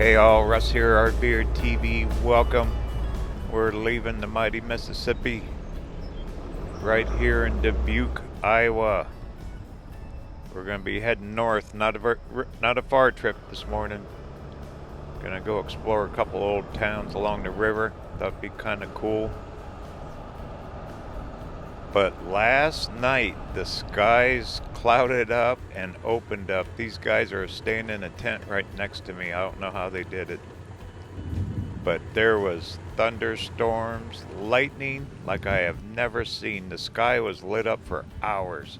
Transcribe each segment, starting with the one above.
Hey all, Russ here, RVerTV. Welcome. We're leaving the mighty Mississippi right here in Dubuque, Iowa. We're going to be heading north. Not a far trip this morning. Gonna go explore a couple old towns along the river. That'd be kind of cool. But last night the skies clouded up and opened up. These guys are staying in a tent right next to me. I don't know how they did it. But there was thunderstorms, lightning like I have never seen. The sky was lit up for hours.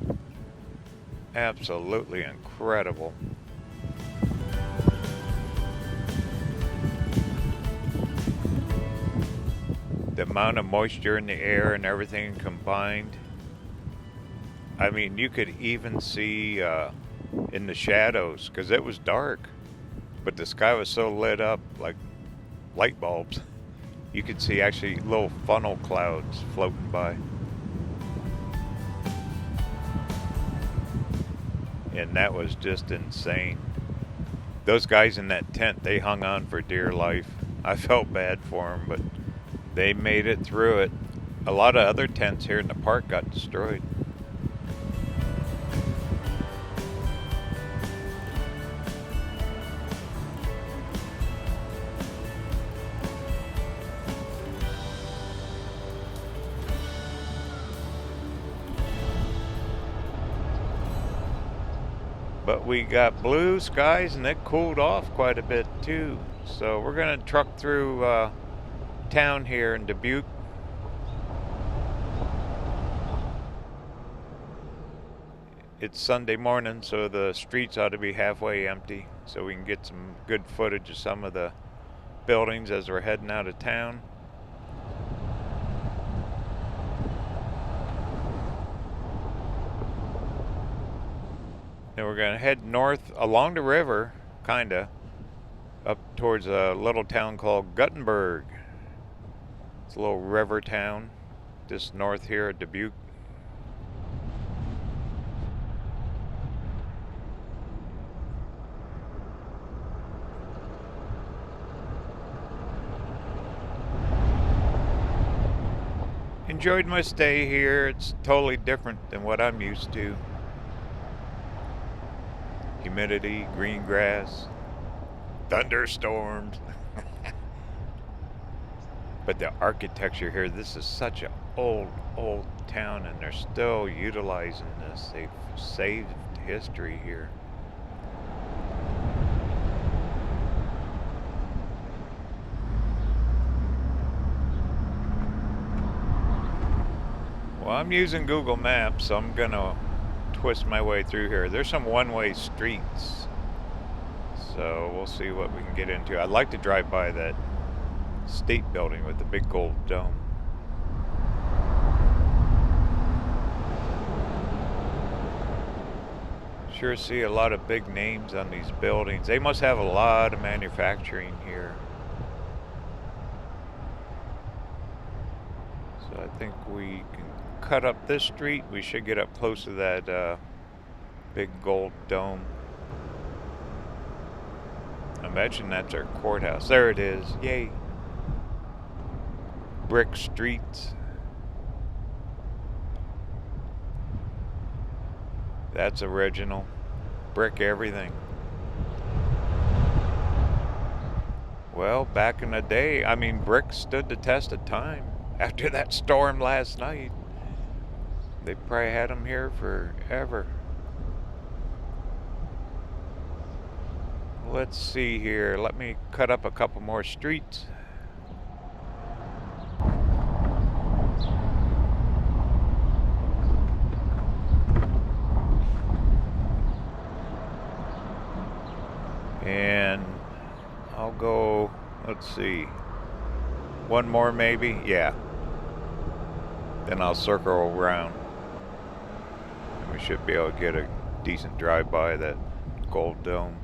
Absolutely incredible. The amount of moisture in the air and everything combined. I mean, you could even see in the shadows because it was dark, but the sky was so lit up like light bulbs. You could see actually little funnel clouds floating by. And that was just insane. Those guys in that tent, they hung on for dear life. I felt bad for them, but they made it through it. A lot of other tents here in the park got destroyed. But we got blue skies and it cooled off quite a bit too. So we're gonna truck through town here in Dubuque. It's Sunday morning, so the streets ought to be halfway empty, so we can get some good footage of some of the buildings as we're heading out of town. Then we're gonna head north along the river, kinda, up towards a little town called Guttenburg. It's a little river town just north here at Dubuque. Enjoyed my stay here. It's totally different than what I'm used to. Humidity, green grass, thunderstorms. But the architecture here, this is such an old town and they're still utilizing this. They've saved history here. Well, I'm using Google Maps, so I'm gonna twist my way through here. There's some one-way streets, so we'll see what we can get into. I'd like to drive by that state building with the big gold dome. Sure see a lot of big names on these buildings. They must have a lot of manufacturing here. So I think we can cut up this street. We should get up close to that big gold dome. I imagine that's our courthouse. There it is. Yay. Brick streets. That's original. Brick everything. Well, back in the day, I mean, brick stood the test of time. After that storm last night, they probably had them here forever. Let's see here. Let me cut up a couple more streets. And I'll go, let's see, one more maybe? Yeah. Then I'll circle around. And we should be able to get a decent drive by that gold dome.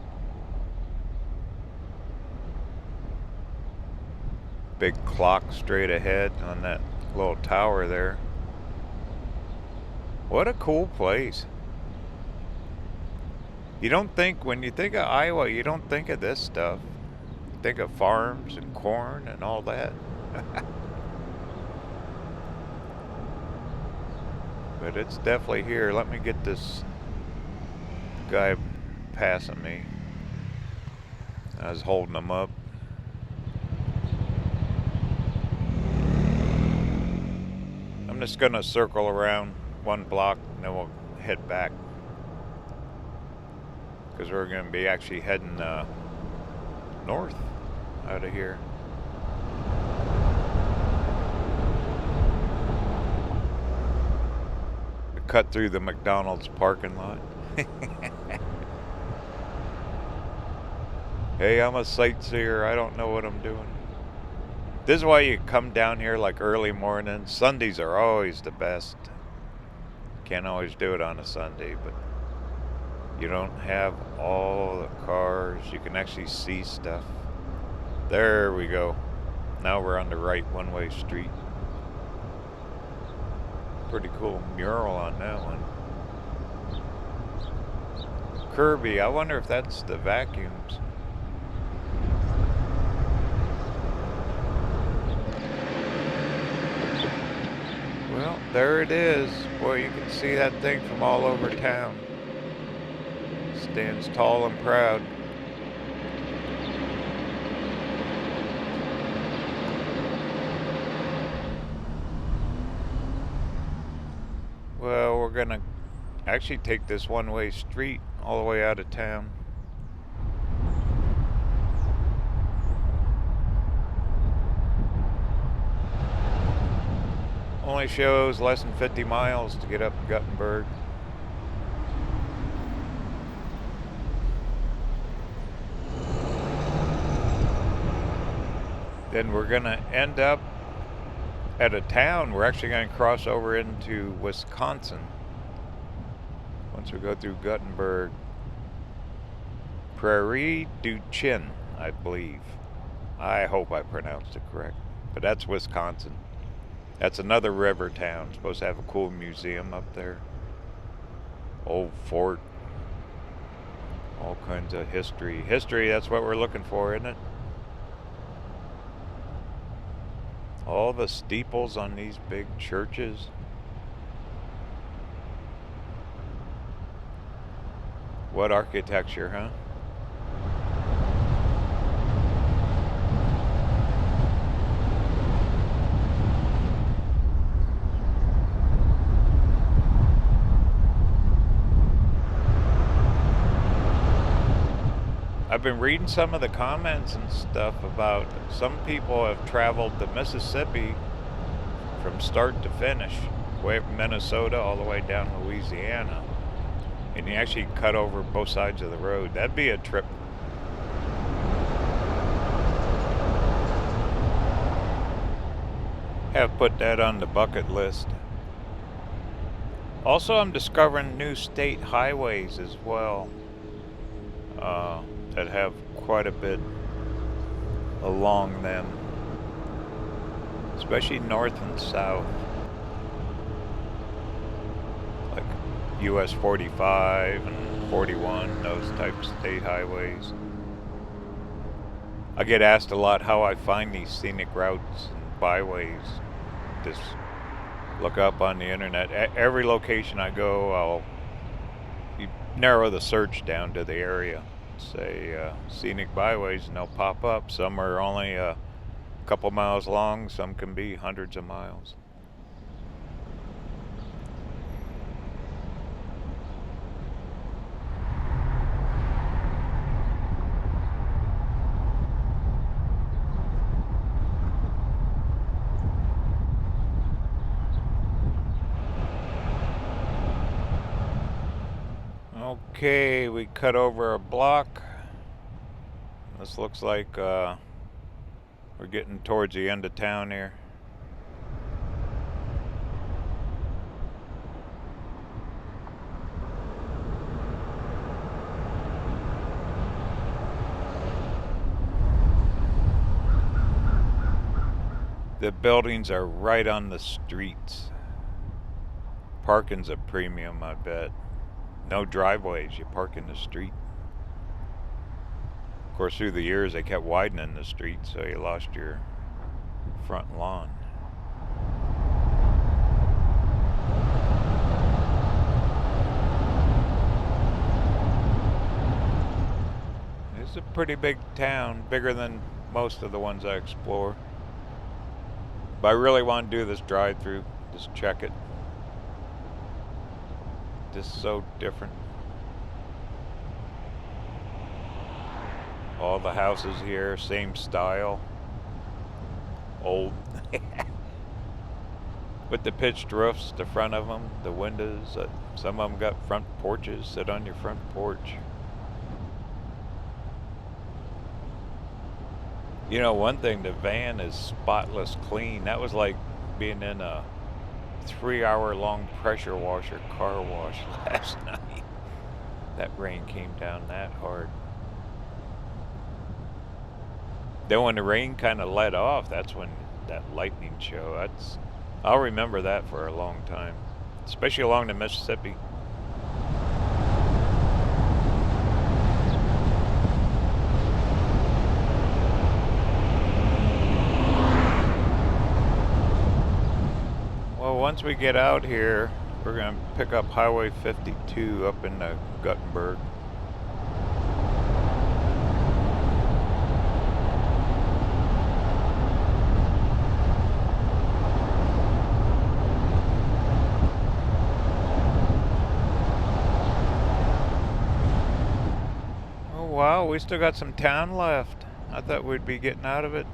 Big clock straight ahead on that little tower there. What a cool place. You don't think, when you think of Iowa, you don't think of this stuff. think of farms and corn and all that. But it's definitely here. Let me get this guy passing me. I was holding him up. I'm just gonna circle around one block and then we'll head back. Because we're gonna be actually heading north out of here. We cut through the McDonald's parking lot. Hey, I'm a sightseer. I don't know what I'm doing. This is why you come down here like early morning. Sundays are always the best. Can't always do it on a Sunday, but you don't have all the cars. You can actually see stuff. There we go. Now we're on the right one-way street. Pretty cool mural on that one. Kirby, I wonder if that's the vacuums. Well, there it is. Boy, you can see that thing from all over town. Stands tall and proud. Well, we're gonna actually take this one-way street all the way out of town. Only shows less than 50 miles to get up to Guttenberg. Then we're gonna end up at a town. We're actually gonna cross over into Wisconsin once we go through Guttenberg. Redistributing, I believe. I hope I pronounced it correct. But that's Wisconsin. That's another river town. Supposed to have a cool museum up there. Old fort. All kinds of history. History, that's what we're looking for, isn't it? All the steeples on these big churches. What architecture, huh? I've been reading some of the comments and stuff about some people have traveled the Mississippi from start to finish, way from Minnesota all the way down to Louisiana, and you actually cut over both sides of the road. That'd be a trip. Have put that on the bucket list. Also, I'm discovering new state highways as well. That have quite a bit along them, especially north and south, like US 45 and 41, those types of state highways. I get asked a lot how I find these scenic routes and byways. Just look up on the internet. Every location I go, you narrow the search down to the area. Say scenic byways and they'll pop up. Some are only a couple miles long, some can be hundreds of miles. Okay, we cut over a block. This looks like we're getting towards the end of town here. The buildings are right on the streets. Parking's a premium, I bet. No driveways, you park in the street. course, through the years, they kept widening the street, so you lost your front lawn. It's a pretty big town, bigger than most of the ones I explore. But I really want to do this drive-through, just check it. Just so different. All the houses here, same style. Old. With the pitched roofs, the front of them, the windows. Some of them got front porches. Sit on your front porch. You know, one thing, the van is spotless clean. That was like being in a 3-hour-long pressure washer car wash last night. That rain came down that hard. Then when the rain kind of let off, that's when that lightning show. I'll remember that for a long time, especially along the Mississippi. Well, once we get out here, we're going to pick up Highway 52 up in Guttenberg. Wow, we still got some town left. I thought we'd be getting out of it.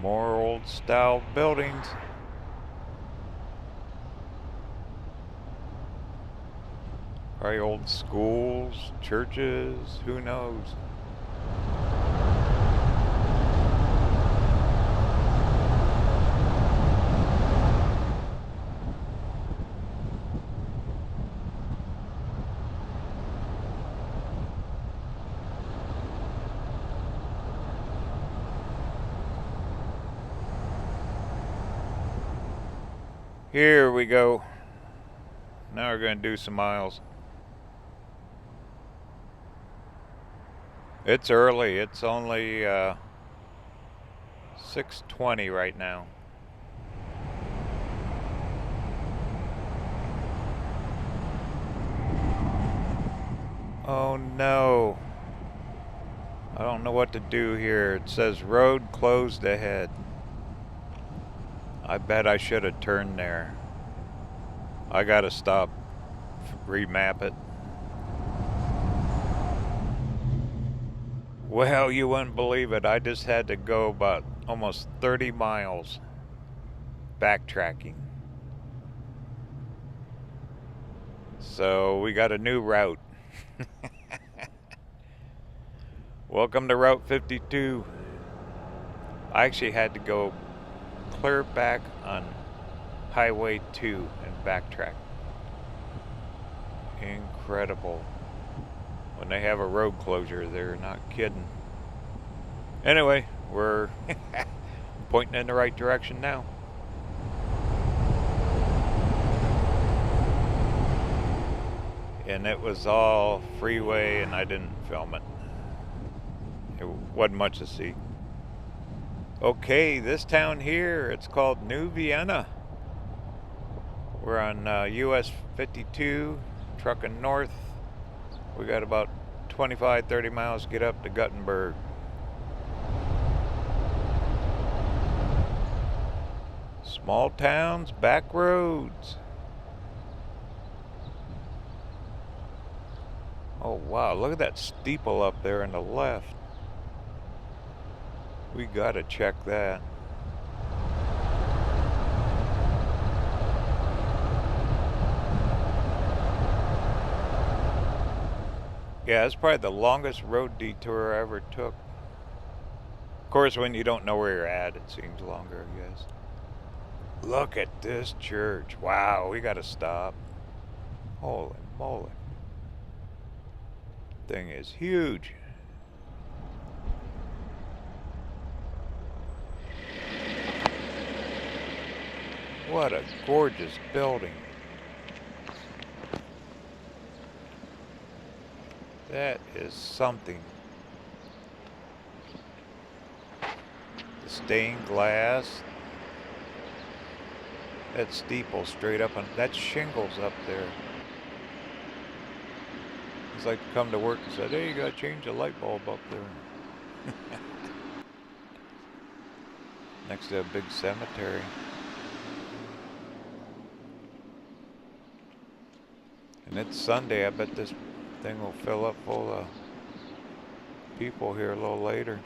More old style buildings. Probably old schools, churches, who knows? Here we go. Now we're going to do some miles. It's early. It's only 6:20 right now. Oh no. I don't know what to do here. It says road closed ahead. I bet I should have turned there. I gotta stop, remap it. Well, you wouldn't believe it. I just had to go about almost 30 miles backtracking. So we got a new route. Welcome to Route 52. I actually had to go clear back on Highway 2 and backtrack. Incredible. When they have a road closure, they're not kidding. Anyway, we're pointing in the right direction now. And it was all freeway and I didn't film it. It wasn't much to see. Okay, this town here, it's called New Vienna. We're on US 52, trucking north. We got about 25-30 miles to get up to Guttenberg. Small towns, back roads. Oh wow, look at that steeple up there on the left. We gotta check that. Yeah, it's probably the longest road detour I ever took. Of course, when you don't know where you're at, it seems longer, I guess. Look at this church. Wow, we gotta stop. Holy moly. Thing is huge. What a gorgeous building. That is something. The stained glass. That steeple straight up on, that's shingles up there. It's like to come to work and said, hey, you gotta change the light bulb up there. Next to a big cemetery. And it's Sunday. I bet this thing will fill up full of people here a little later.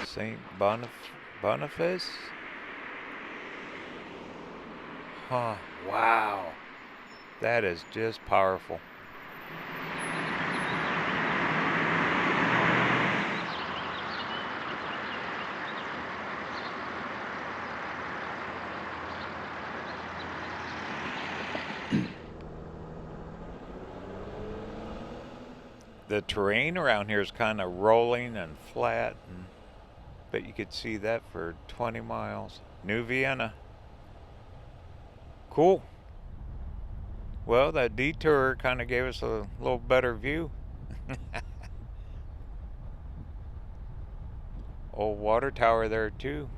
St. Boniface? Huh, wow. That is just powerful. The terrain around here is kind of rolling and flat, and bet you could see that for 20 miles. New Vienna. Cool. Well, that detour kind of gave us a little better view. Old water tower there too.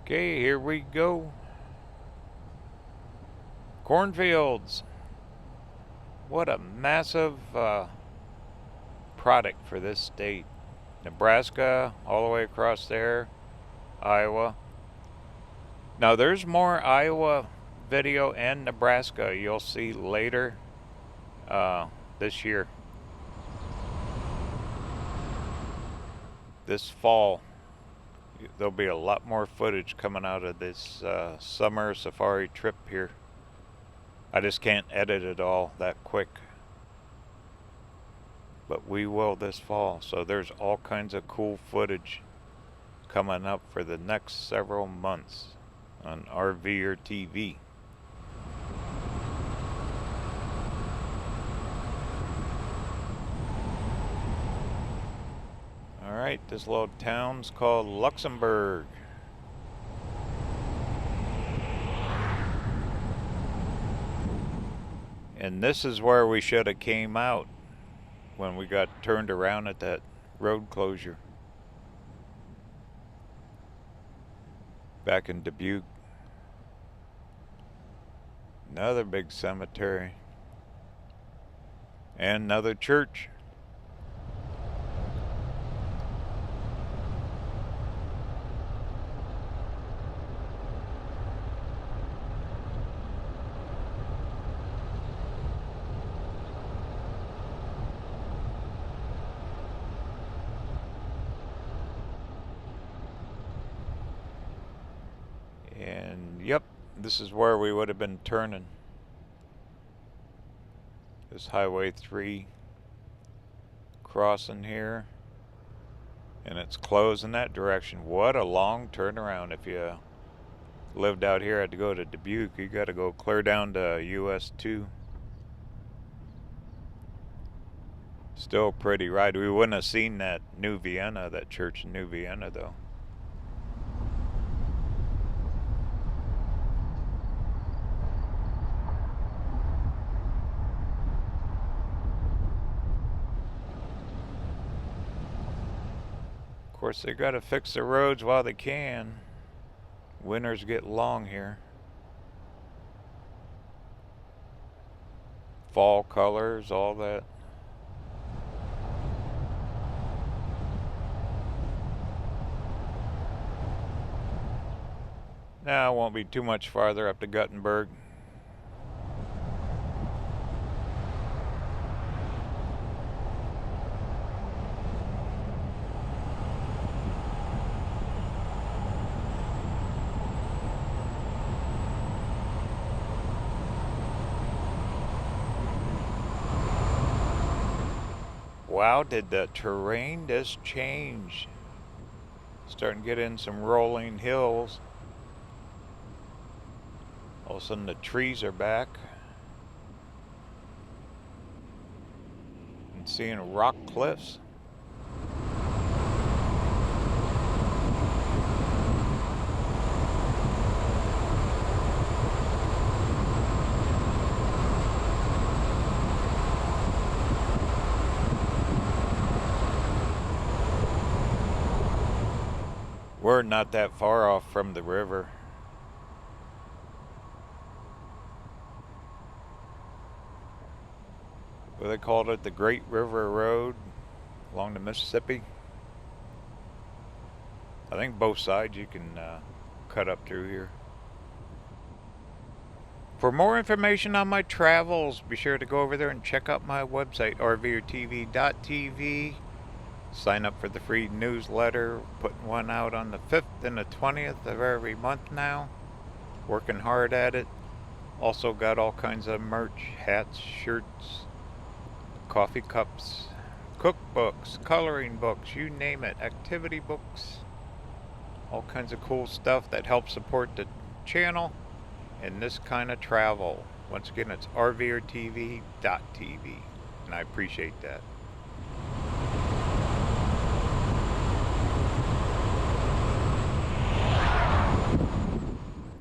Okay, here we go. Cornfields. What a massive product for this state. Nebraska, all the way across there. Iowa. Now there's more Iowa video and Nebraska you'll see later this year. This fall. There'll be a lot more footage coming out of this summer safari trip here. I just can't edit it all that quick. But we will this fall. So there's all kinds of cool footage coming up for the next several months on RVerTV. Alright, this little town's called Luxembourg. And this is where we should have came out when we got turned around at that road closure. Back in Dubuque. Another big cemetery. And another church. And yep, this is where we would have been turning. This Highway 3 crossing here. And it's closed in that direction. What a long turnaround. If you lived out here, had to go to Dubuque, you got to go clear down to US 2. Still pretty ride. We wouldn't have seen that New Vienna, that church in New Vienna though. Of course, they got to fix the roads while they can. Winters get long here. Fall colors, all that. Now, it won't be too much farther up to Guttenberg. Wow, did the terrain just change? Starting to get in some rolling hills. All of a sudden the trees are back. And seeing rock cliffs. We're not that far off from the river. Well, they called it the Great River Road along the Mississippi. I think both sides you can cut up through here. For more information on my travels, be sure to go over there and check out my website, RVerTV.tv. Sign up for the free newsletter. Putting one out on the 5th and the 20th of every month now. Working hard at it. Also got all kinds of merch, hats, shirts, coffee cups, cookbooks, coloring books, you name it, activity books. All kinds of cool stuff that helps support the channel and this kind of travel. Once again, it's RVerTV.tv, and I appreciate that.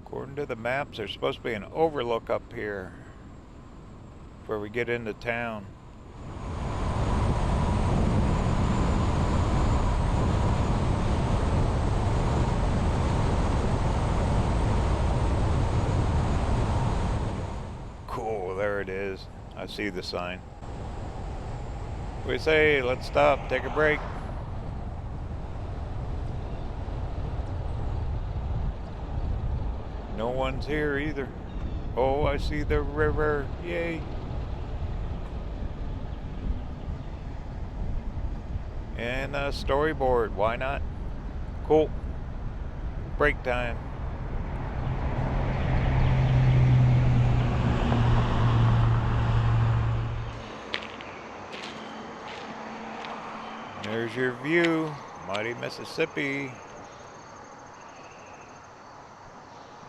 According to the maps, there's supposed to be an overlook up here before we get into town. Cool, there it is. I see the sign. We say, let's stop, take a break. No one's here either. Oh, I see the river. Yay. And a storyboard. Why not? Cool. Break time. There's your view. Mighty Mississippi.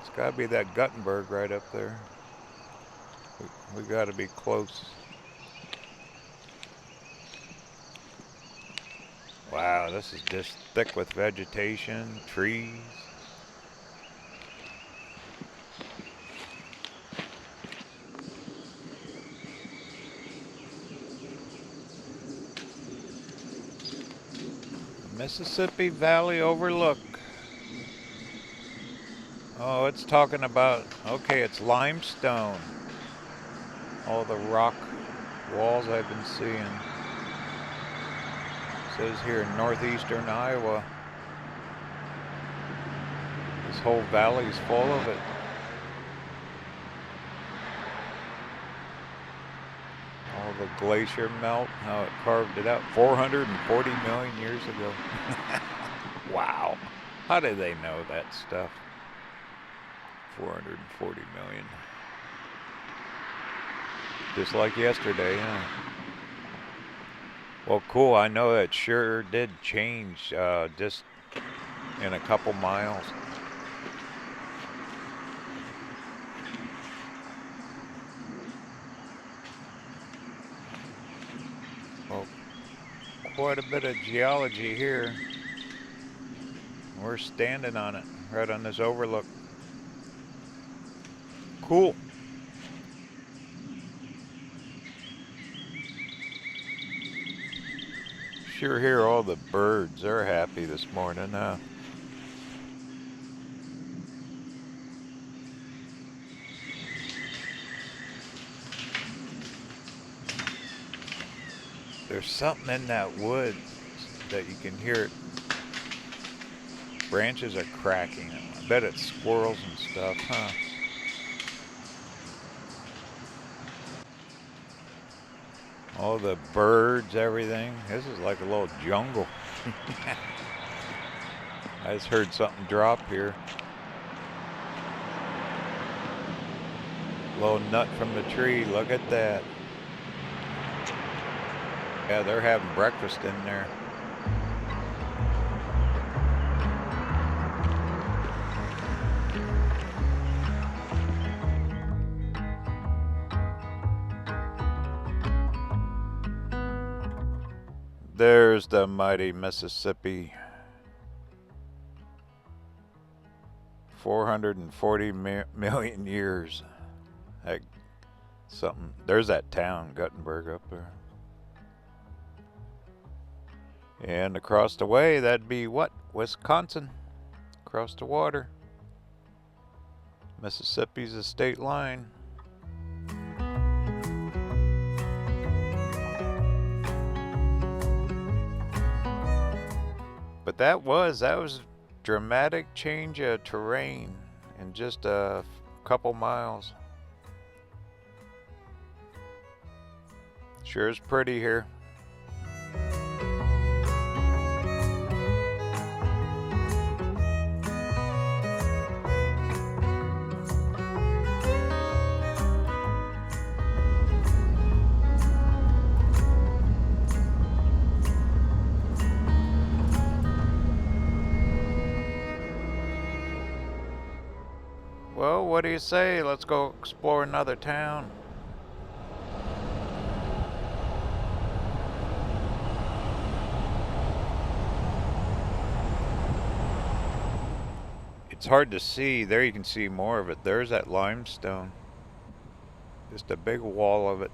It's gotta be that Guttenberg right up there. We gotta be close. Wow, this is just thick with vegetation, trees. Mississippi Valley Overlook. Oh, it's talking about, okay, it's limestone. All the rock walls I've been seeing. It says here in northeastern Iowa. This whole valley's full of it. All the glacier melt, how it carved it out 440 million years ago. Wow. How do they know that stuff? 440 million. Just like yesterday, huh? Well, cool. I know that sure did change just in a couple miles. Well, quite a bit of geology here. We're standing on it, right on this overlook. Cool. Sure hear all the birds. They're happy this morning, huh? There's something in that wood that you can hear it. Branches are cracking. I bet it's squirrels and stuff, huh? All the birds, everything. This is like a little jungle. I just heard something drop here. Little nut from the tree. Look at that. Yeah, they're having breakfast in there. There's the mighty Mississippi. 440 million years. Heck, something. There's that town, Guttenberg, up there. And across the way, that'd be what? Wisconsin. Across the water. Mississippi's a state line. But that was dramatic change of terrain in just a couple miles. Sure is pretty here. Well, what do you say? Let's go explore another town. It's hard to see. There you can see more of it. There's that limestone. Just a big wall of it.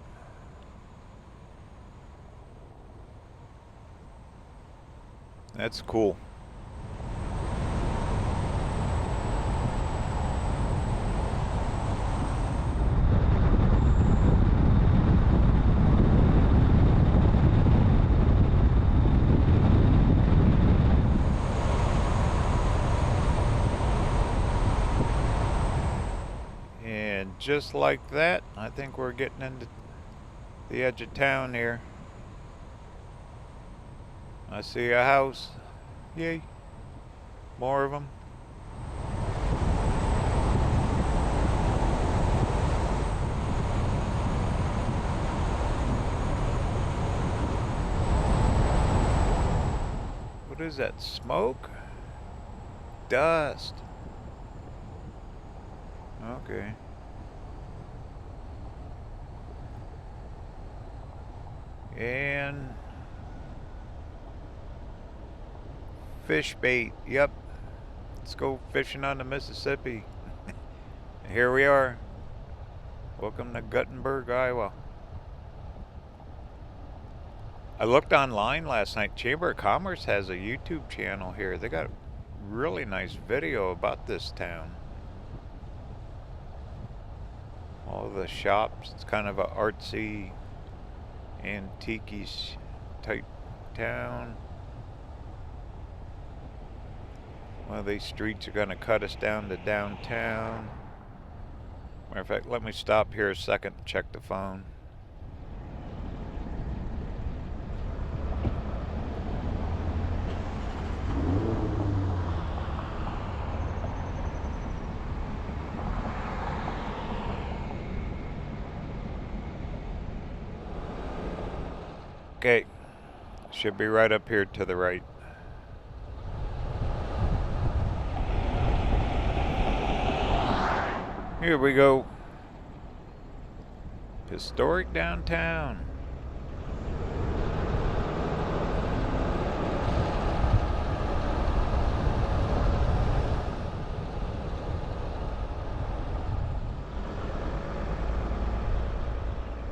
That's cool. Just like that, I think we're getting into the edge of town here. I see a house. Yay. More of them. What is that? Smoke? Dust. Okay. And fish bait. Yep. Let's go fishing on the Mississippi. Here we are. Welcome to Guttenberg, Iowa. I looked online last night. Chamber of Commerce has a YouTube channel here. They got a really nice video about this town. All the shops. It's kind of a artsy, antique-ish type town. One of these streets are going to cut us down to downtown. Matter of fact, let me stop here a second to check the phone. Okay, should be right up here to the right. Here we go. Historic downtown.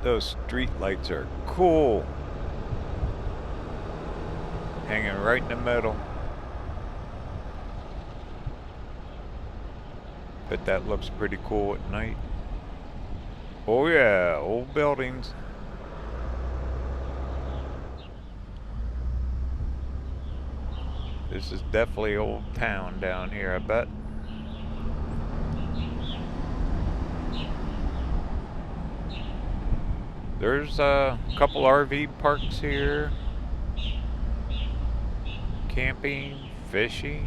Those street lights are cool. Hanging right in the middle. But that looks pretty cool at night. Oh yeah, old buildings. This is definitely old town down here, I bet. There's a couple RV parks here. Camping, fishing.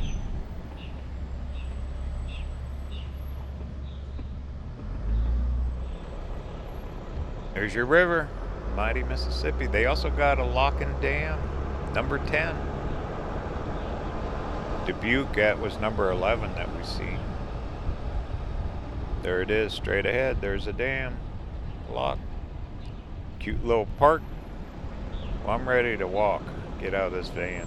There's your river, mighty Mississippi. They also got a locking dam, number 10. Dubuque, that was number 11 that we see. There it is, straight ahead. There's a dam, lock. Cute little park. Well, I'm ready to walk. Get out of this van.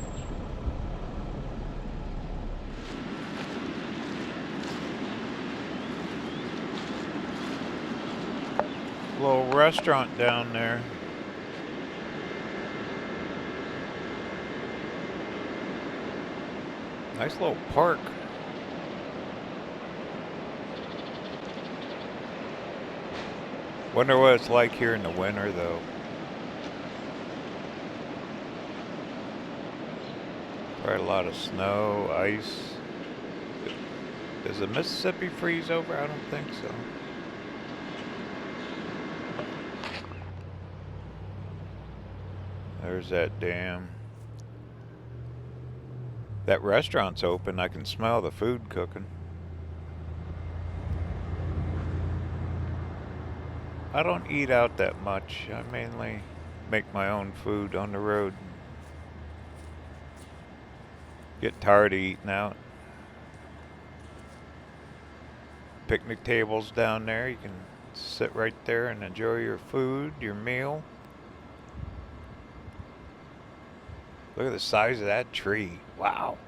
Little restaurant down there. Nice little park. Wonder what it's like here in the winter though. Probably a lot of snow, ice. Does the Mississippi freeze over? I don't think so. There's that dam. That restaurant's open. I can smell the food cooking. I don't eat out that much. I mainly make my own food on the road. Get tired of eating out. Picnic tables down there. You can sit right there and enjoy your food, your meal. Look at the size of that tree. Wow.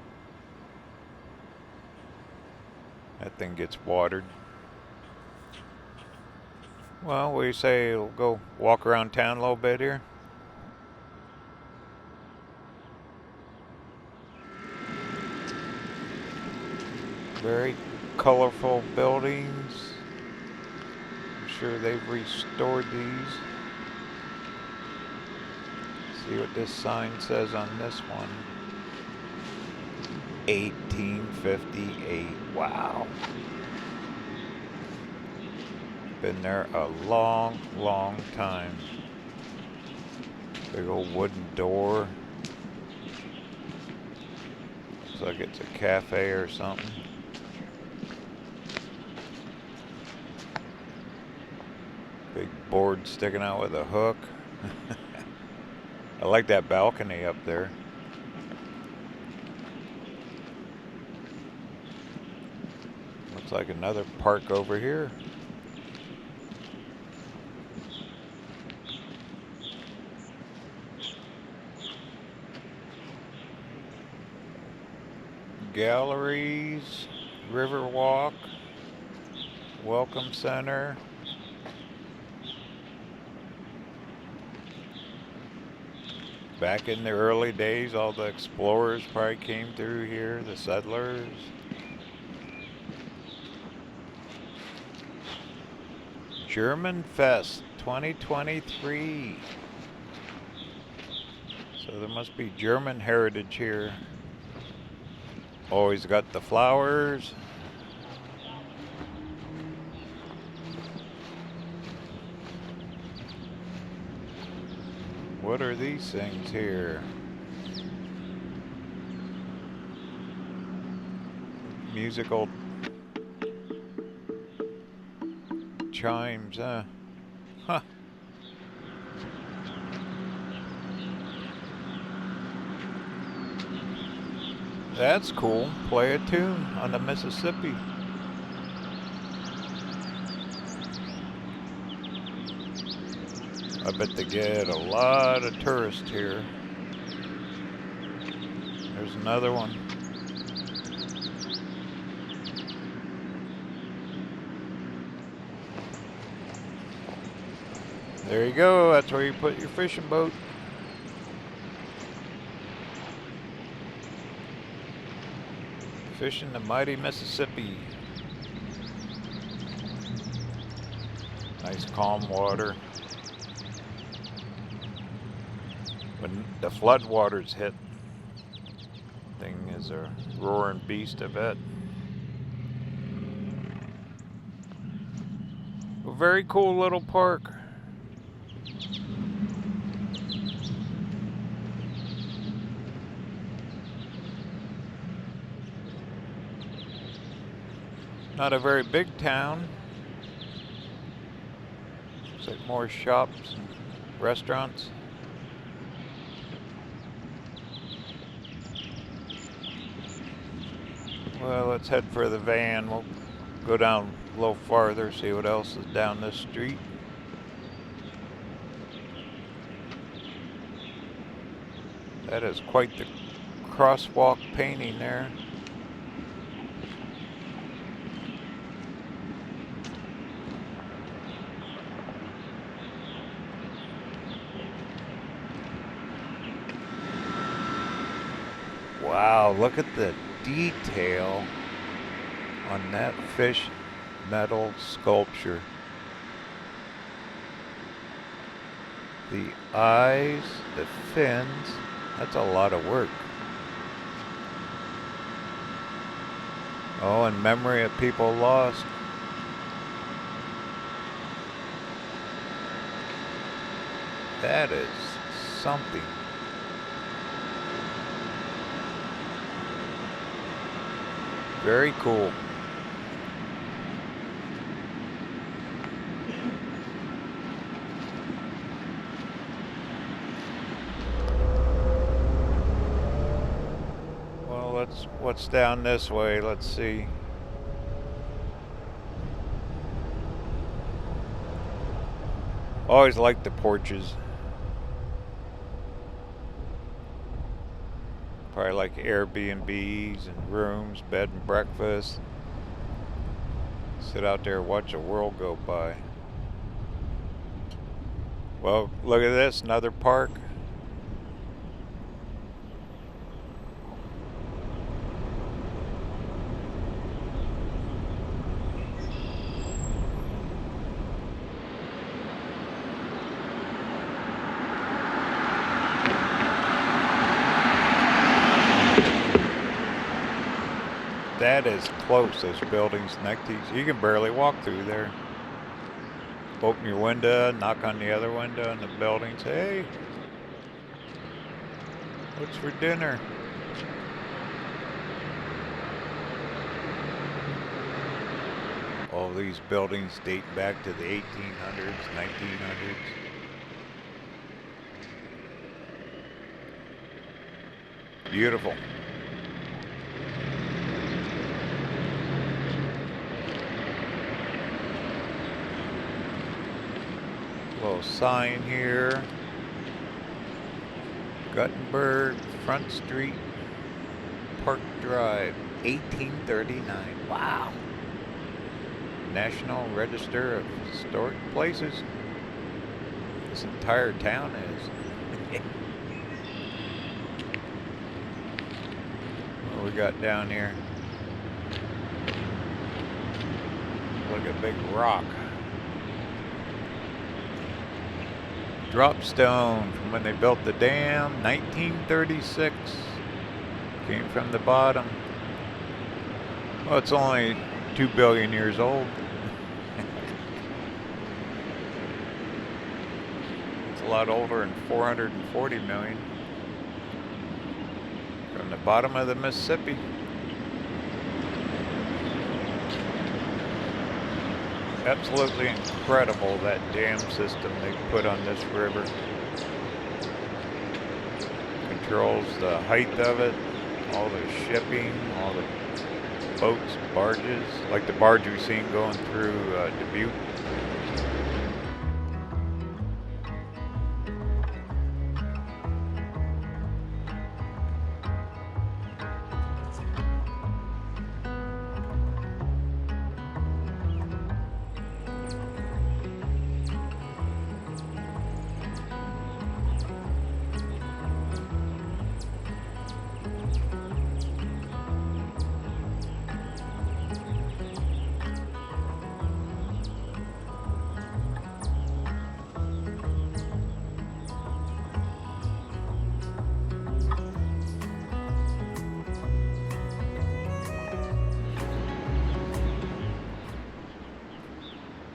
That thing gets watered. Well, what do you say? We'll go walk around town a little bit here. Very colorful buildings. I'm sure they've restored these. See what this sign says on this one. 1858. Wow. Been there a long, long time. Big old wooden door. Looks like it's a cafe or something. Big board sticking out with a hook. I like that balcony up there. Looks like another park over here. Galleries, river walk, welcome center. Back in the early days, all the explorers probably came through here, the settlers. German Fest 2023. So there must be German heritage here. Always got the flowers. What are these things here? Musical chimes, huh? Huh. That's cool. Play a tune on the Mississippi. I bet they get a lot of tourists here. There's another one. There you go. That's where you put your fishing boat. Fishing the mighty Mississippi. Nice calm water. When the flood waters hit, thing is a roaring beast, I bet. A very cool little park. Not a very big town. Looks like more shops and restaurants. Well, let's head for the van. We'll go down a little farther, see what else is down this street. That is quite the crosswalk painting there. Wow, look at the detail on that fish metal sculpture. The eyes, the fins, that's a lot of work. Oh, in memory of people lost. That is something. Very cool. Well, what's down this way? Let's see. Always liked the porches. Probably like Airbnbs and rooms, bed and breakfast. Sit out there, watch the world go by. Well, look at this, another park. That is close, those buildings next to you. You can barely walk through there. Open your window, knock on the other window in the building, say, hey, what's for dinner? All these buildings date back to the 1800s, 1900s. Beautiful. Little sign here. Guttenberg, Front Street, Park Drive, 1839. Wow. National Register of Historic Places. This entire town is. What we got down here? Look at a big rock. Drop stone from when they built the dam, 1936. Came from the bottom. Well, it's only 2 billion years old. It's a lot older than 440 million. From the bottom of the Mississippi. Absolutely incredible, that dam system they put on this river. Controls the height of it, all the shipping, all the boats, barges, like the barge we've seen going through Dubuque.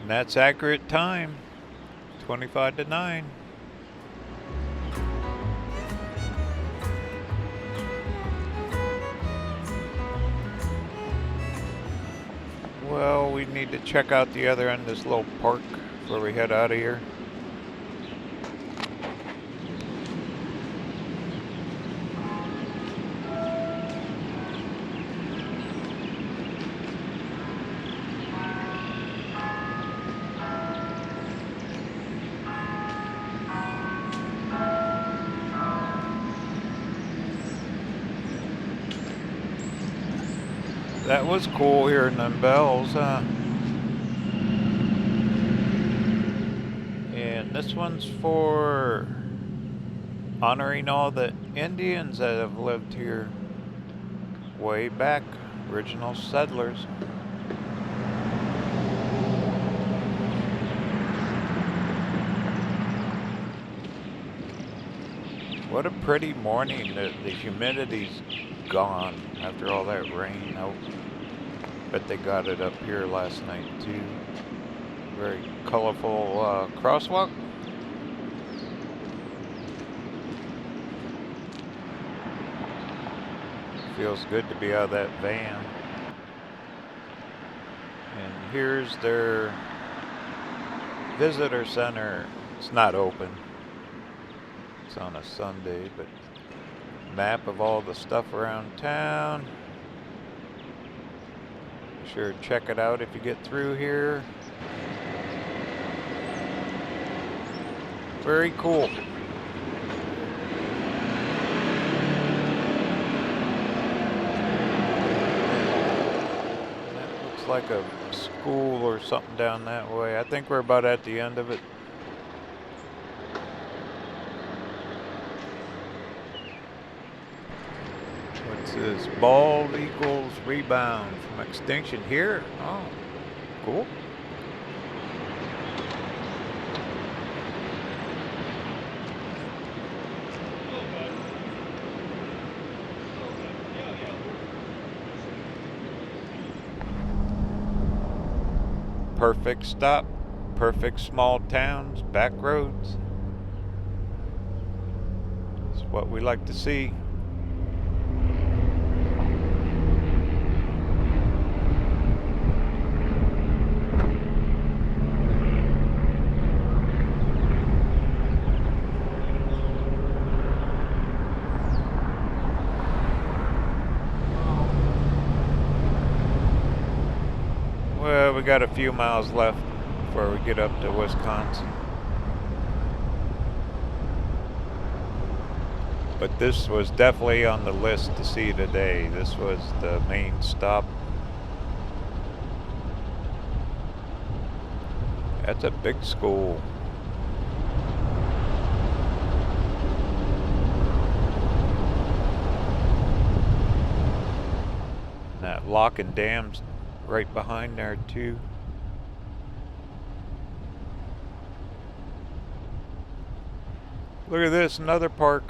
And that's accurate time, 25 to 9. Well, we need to check out the other end of this little park before we head out of here. That was cool hearing them bells, huh? And this one's for honoring all the Indians that have lived here way back, original settlers. What a pretty morning. The humidity's gone after all that rain. I bet they got it up here last night too. Very colorful crosswalk. Feels good to be out of that van. And here's their visitor center. It's not open. It's on a Sunday, but map of all the stuff around town. Be sure to check it out if you get through here. Very cool. That looks like a school or something down that way. I think we're about at the end of it. What's this? Bald equals rebound from extinction here. Oh, cool. Perfect stop, perfect small towns, back roads. It's what we like to see. Well, we got a few miles left before we get up to Wisconsin. But this was definitely on the list to see today. This was the main stop. That's a big school. And that lock and dam's right behind there too. Look at this, another park.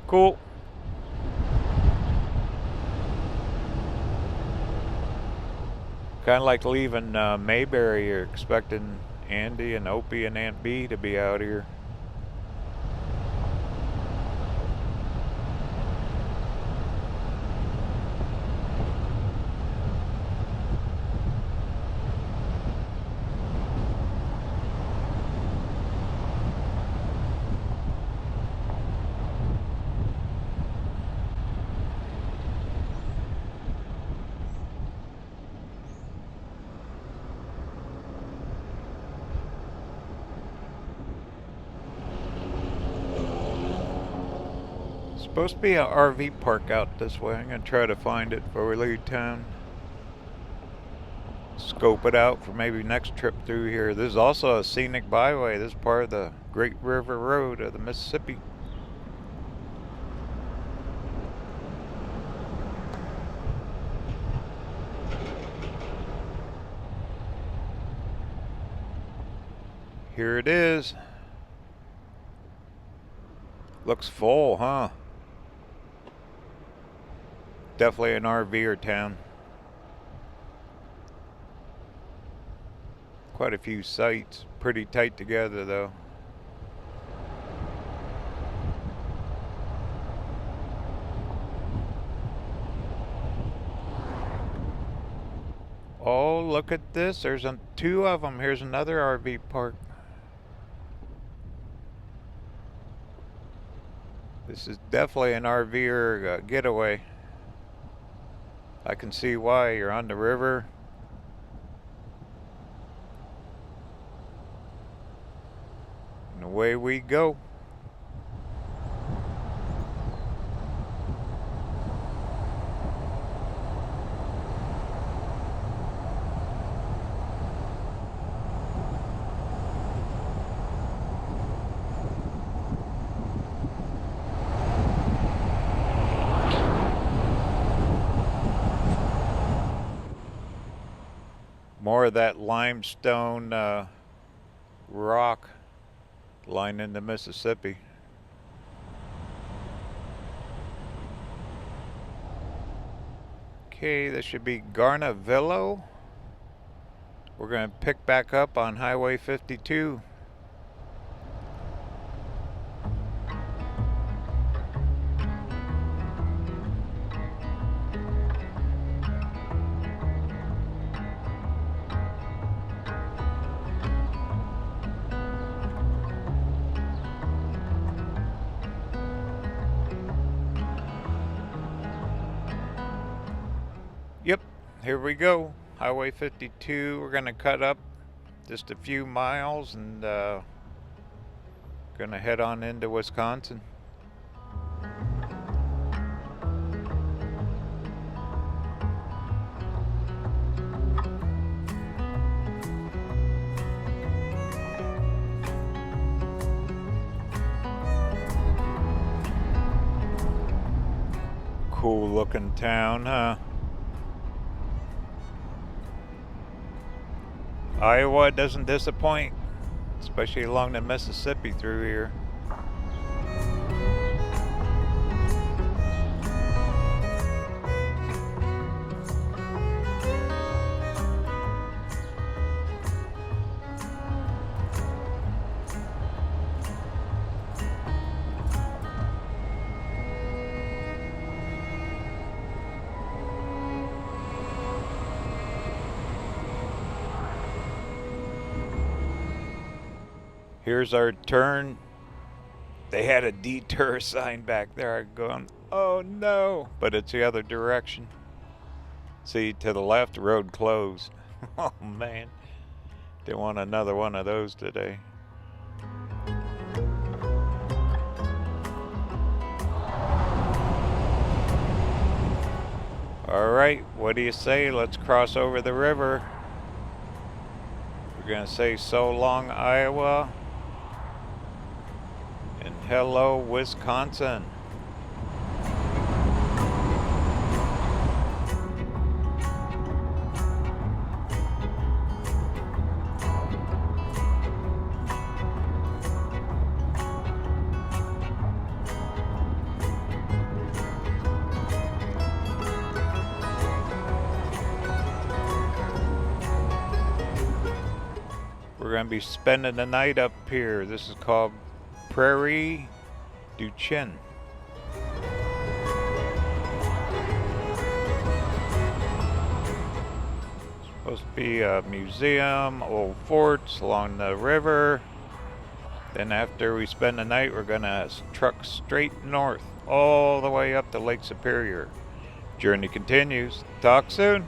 Cool. Kind of like leaving Mayberry. You're expecting Andy and Opie and Aunt B to be out here. Supposed to be an RV park out this way. I'm gonna try to find it before we leave town. Scope it out for maybe next trip through here. This is also a scenic byway. This is part of the Great River Road of the Mississippi. Here it is. Looks full, huh? Definitely an RVer town. Quite a few sites. Pretty tight together though. Oh, look at this. There's two of them. Here's another RV park. This is definitely an RVer getaway. I can see why. You're on the river. And away we go. More of that limestone rock lining the Mississippi. Okay, this should be Garnavillo. We're going to pick back up on Highway 52. Yep, here we go. Highway 52. We're going to cut up just a few miles and going to head on into Wisconsin. Cool looking town, huh? Iowa doesn't disappoint, especially along the Mississippi through here. Here's our turn. They had a detour sign back there. I'm going, oh no, but it's the other direction. See, to the left, road closed. Oh man, didn't want another one of those today. All right, what do you say? Let's cross over the river. We're gonna say so long, Iowa. And hello, Wisconsin. We're going to be spending the night up here. This is called Redistributing. Supposed to be a museum, old forts along the river. Then after we spend the night, we're going to truck straight north all the way up to Lake Superior. Journey continues. Talk soon.